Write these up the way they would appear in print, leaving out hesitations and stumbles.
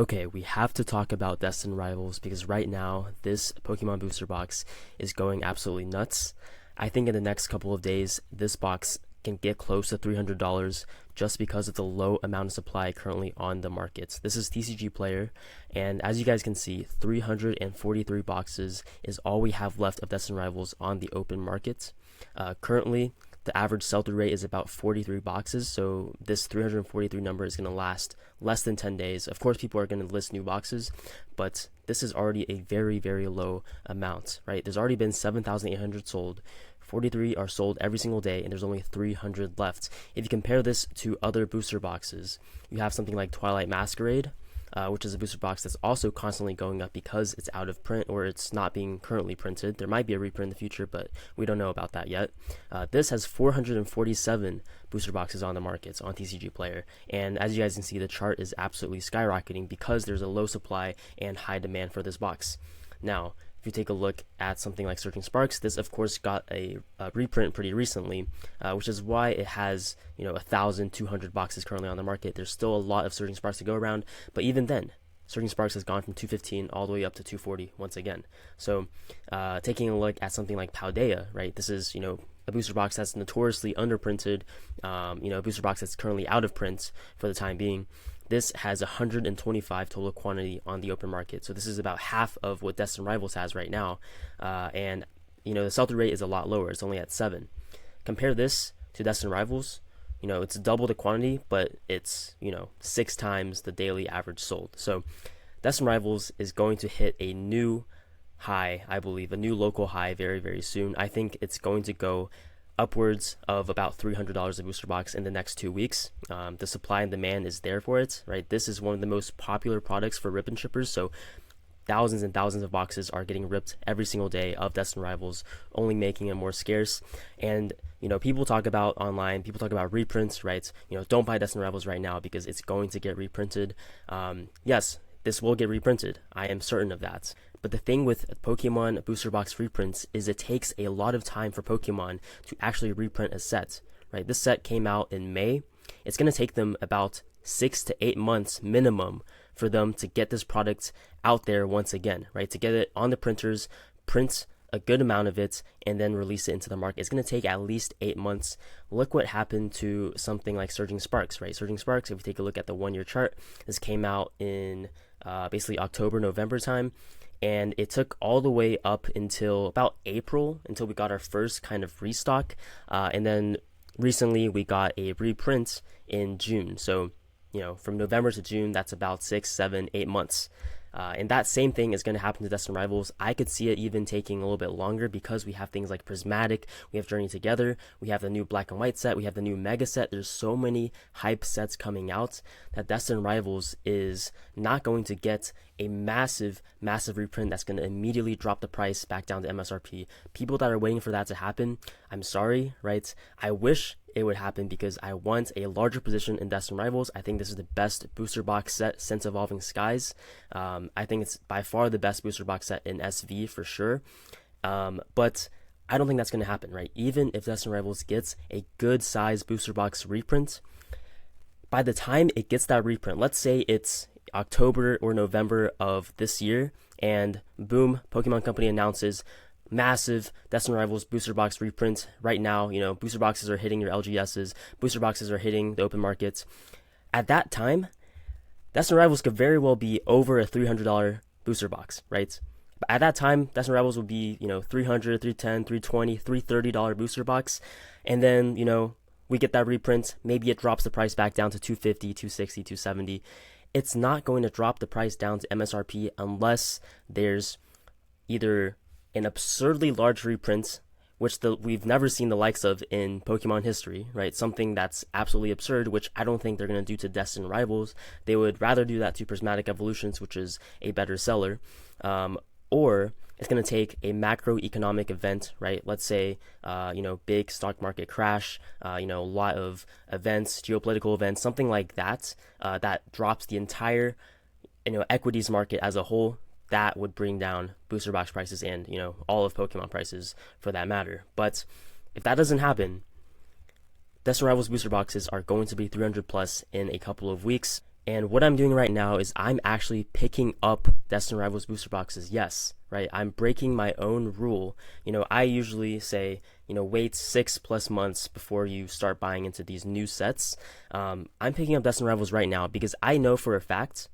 Okay, we have to talk about Destined Rivals because right now this Pokemon booster box is going absolutely nuts. I think in the next couple of days this box can get close to $300 just because of the low amount of supply currently on the markets. This is TCG Player, and as you guys can see, 343 boxes is all we have left of Destined Rivals on the open market. Currently, the average sell-through rate is about 43 boxes, so this 343 number is going to last less than 10 days. Of course, people are going to list new boxes, but this is already a very, very low amount, right? There's already been 7,800 sold. 43 are sold every single day, and there's only 300 left. If you compare this to other booster boxes, you have something like Twilight Masquerade, which is a booster box that's also constantly going up because it's out of print or it's not being currently printed. There might be a reprint in the future, but we don't know about that yet. This has 447 booster boxes on the markets on TCG Player, and as you guys can see, the chart is absolutely skyrocketing because there's a low supply and high demand for this box. Now, if you take a look at something like Searching Sparks, this of course got a reprint pretty recently, which is why it has 1,200 boxes currently on the market. There's still a lot of Searching Sparks to go around, but even then, Searching Sparks has gone from 215 all the way up to 240 once again. So, taking a look at something like Paldea, right? This is a booster box that's notoriously underprinted, a booster box that's currently out of print for the time being. This has 125 total quantity on the open market, so this is about half of what Destined Rivals has right now, and the sell-through rate is a lot lower. It's only at 7. Compare this to Destined Rivals. It's double the quantity, but it's 6 times the daily average sold. So Destined Rivals is going to hit a new high, I believe, a new local high very, very soon. I think it's going to go upwards of about $300 a booster box in the next 2 weeks. The supply and demand is there for it, right? This is one of the most popular products for rip and shippers, so thousands and thousands of boxes are getting ripped every single day of Destined Rivals, only making it more scarce. And people talk about online, people talk about reprints, right? Don't buy Destined Rivals right now because it's going to get reprinted. Yes, this will get reprinted. I am certain of that. But the thing with Pokemon booster box reprints is it takes a lot of time for Pokemon to actually reprint a set, right? This set came out in May. It's going to take them about 6 to 8 months minimum for them to get this product out there once again, right? To get it on the printers, print a good amount of it, and then release it into the market. It's going to take at least 8 months. Look what happened to something like Surging Sparks, right? Surging Sparks, if you take a look at the 1-year chart, this came out in basically October, November time. And it took all the way up until about April until we got our first kind of restock. And then recently we got a reprint in June. So, from November to June, that's about 6, 7, 8 months. And that same thing is going to happen to Destined Rivals. I could see it even taking a little bit longer because we have things like Prismatic, we have Journey Together, we have the new Black and White set, we have the new Mega set. There's so many hype sets coming out that Destined Rivals is not going to get a massive reprint that's going to immediately drop the price back down to MSRP. People that are waiting for that to happen, I'm sorry, right? I wish it would happen because I want a larger position in Destined Rivals. I think this is the best booster box set since Evolving Skies. I think it's by far the best booster box set in SV for sure. But I don't think that's going to happen, right? Even if Destined Rivals gets a good size booster box reprint, by the time it gets that reprint, let's say it's October or November of this year, and boom, Pokemon Company announces massive Destined Rivals booster box reprint right now. Booster boxes are hitting your LGSs, booster boxes are hitting the open markets. At that time, Destined Rivals could very well be over a $300 booster box, right? But at that time, Destined Rivals would be, $300, $310, $320, $330 booster box. And then, we get that reprint, maybe it drops the price back down to $250, $260, $270. It's not going to drop the price down to MSRP unless there's either an absurdly large reprint, which we've never seen the likes of in Pokemon history, right? Something that's absolutely absurd, which I don't think they're going to do to Destined Rivals. They would rather do that to Prismatic Evolutions, which is a better seller. Or it's going to take a macroeconomic event, right? Let's say, big stock market crash, a lot of events, geopolitical events, something like that, that drops the entire, equities market as a whole. That would bring down booster box prices and, all of Pokemon prices for that matter. But if that doesn't happen, Destined Rivals booster boxes are going to be 300 plus in a couple of weeks. And what I'm doing right now is I'm actually picking up Destined Rivals booster boxes. Yes, right? I'm breaking my own rule. I usually say, wait 6+ months before you start buying into these new sets. I'm picking up Destined Rivals right now because I know for a fact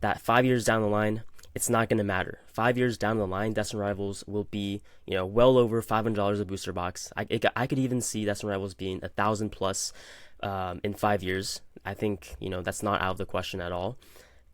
that 5 years down the line, it's not going to matter. 5 years down the line, Destined Rivals will be, well over $500 a booster box. I could even see Destined Rivals being 1,000 plus in 5 years. I think, that's not out of the question at all.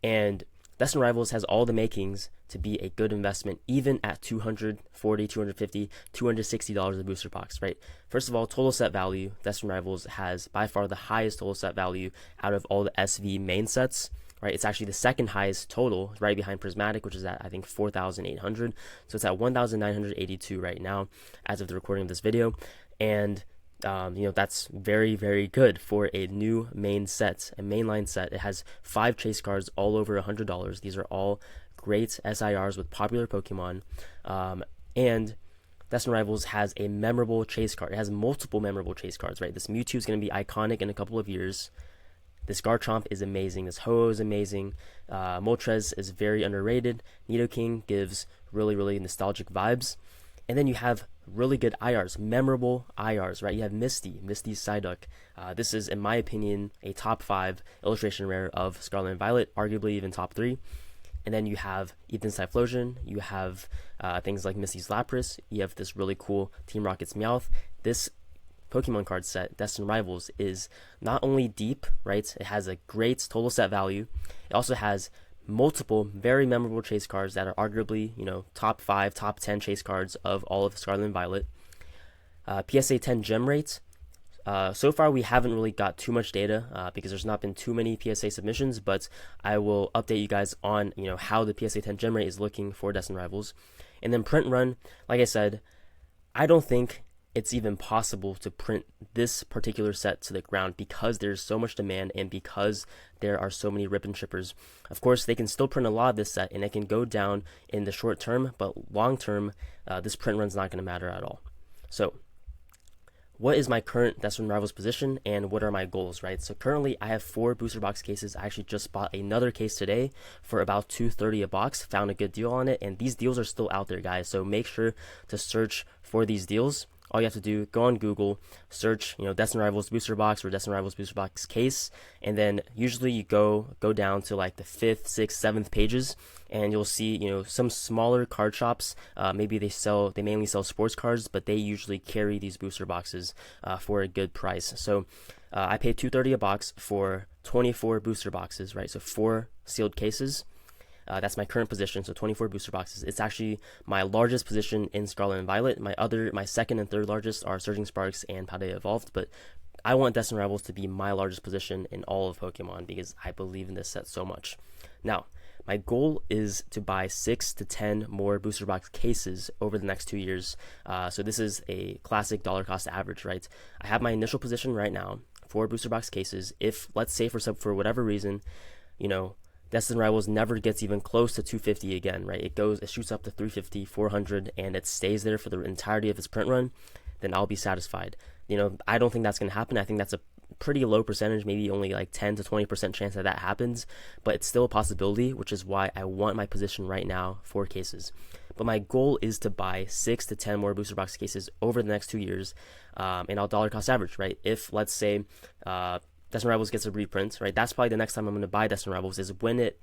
And Destined Rivals has all the makings to be a good investment, even at $240, $250, $260 a booster box, right? First of all, total set value, Destined Rivals has by far the highest total set value out of all the SV main sets. Right, it's actually the second highest total, right behind Prismatic, which is at I think 4,800. So it's at 1,982 right now, as of the recording of this video, and that's very, very good for a new main set, a mainline set. It has 5 chase cards, all over $100. These are all great SIRs with popular Pokemon, and Destined Rivals has a memorable chase card. It has multiple memorable chase cards. Right, this Mewtwo is going to be iconic in a couple of years. This Garchomp is amazing. This Ho-Oh is amazing. Moltres is very underrated. Nidoking gives really, really nostalgic vibes. And then you have really good IRs, memorable IRs, right? You have Misty's Psyduck. This is, in my opinion, a top 5 illustration rare of Scarlet and Violet, arguably even top 3. And then you have Ethan's Typhlosion. You have things like Misty's Lapras. You have this really cool Team Rocket's Meowth. This Pokemon card set, Destined Rivals, is not only deep, right? It has a great total set value. It also has multiple very memorable chase cards that are arguably, top 5, top 10 chase cards of all of Scarlet and Violet. PSA 10 gem rate. So far, we haven't really got too much data because there's not been too many PSA submissions, but I will update you guys on, how the PSA 10 gem rate is looking for Destined Rivals. And then print run, like I said, I don't think it's even possible to print this particular set to the ground because there's so much demand and because there are so many rip and shippers. Of course, they can still print a lot of this set and it can go down in the short term, but long term, this print run's not going to matter at all. So, what is my current Destined Rivals position and what are my goals, right? So currently I have 4 booster box cases. I actually just bought another case today for about $230 a box, found a good deal on it, and these deals are still out there, guys. So make sure to search for these deals. All you have to do, go on Google, search, Destined Rivals booster box or Destined Rivals booster box case, and then usually you go down to like the 5th, 6th, 7th pages, and you'll see, some smaller card shops. Maybe they mainly sell sports cards, but they usually carry these booster boxes for a good price. So I paid $230 a box for 24 booster boxes, right? So 4 sealed cases. That's my current position, so 24 booster boxes. It's actually my largest position in Scarlet and Violet. My second and third largest are Surging Sparks and Paldea Evolved, but I want Destined Rivals to be my largest position in all of Pokemon because I believe in this set so much. Now, my goal is to buy 6 to 10 more booster box cases over the next 2 years. So this is a classic dollar cost average, right? I have my initial position right now, 4 booster box cases. If, let's say for whatever reason, Destined Rivals never gets even close to 250 again, right? It shoots up to 350, 400, and it stays there for the entirety of its print run, then I'll be satisfied. I don't think that's going to happen. I think that's a pretty low percentage, maybe only like 10 to 20% chance that happens, but it's still a possibility, which is why I want my position right now, 4 cases. But my goal is to buy 6 to 10 more booster box cases over the next 2 years, and I'll dollar cost average, right? If, let's say, Destined Rivals gets a reprint, right? That's probably the next time I'm going to buy Destined Rivals is when it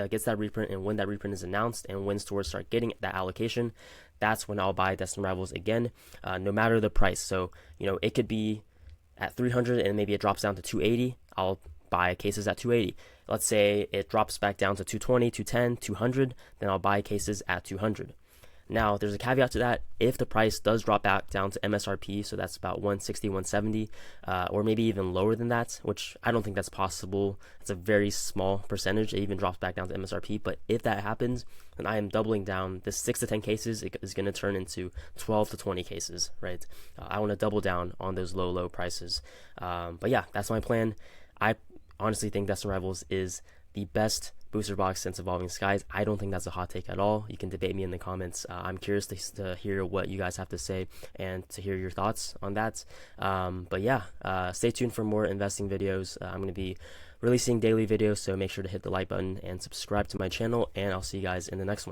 gets that reprint and when that reprint is announced and when stores start getting that allocation. That's when I'll buy Destined Rivals again, no matter the price. So, it could be at 300 and maybe it drops down to 280. I'll buy cases at 280. Let's say it drops back down to 220, 210, 200, then I'll buy cases at 200. Now, there's a caveat to that. If the price does drop back down to MSRP, so that's about 160, 170, or maybe even lower than that, which I don't think that's possible. It's a very small percentage. It even drops back down to MSRP. But if that happens, then I am doubling down. This 6 to 10 cases is going to turn into 12 to 20 cases, right? I want to double down on those low prices. But yeah, that's my plan. I honestly think Destined Rivals is the best booster box since Evolving Skies. I don't think that's a hot take at all. You can debate me in the comments. I'm curious to hear what you guys have to say and to hear your thoughts on that. But yeah, stay tuned for more investing videos. I'm going to be releasing daily videos, so make sure to hit the like button and subscribe to my channel, and I'll see you guys in the next one.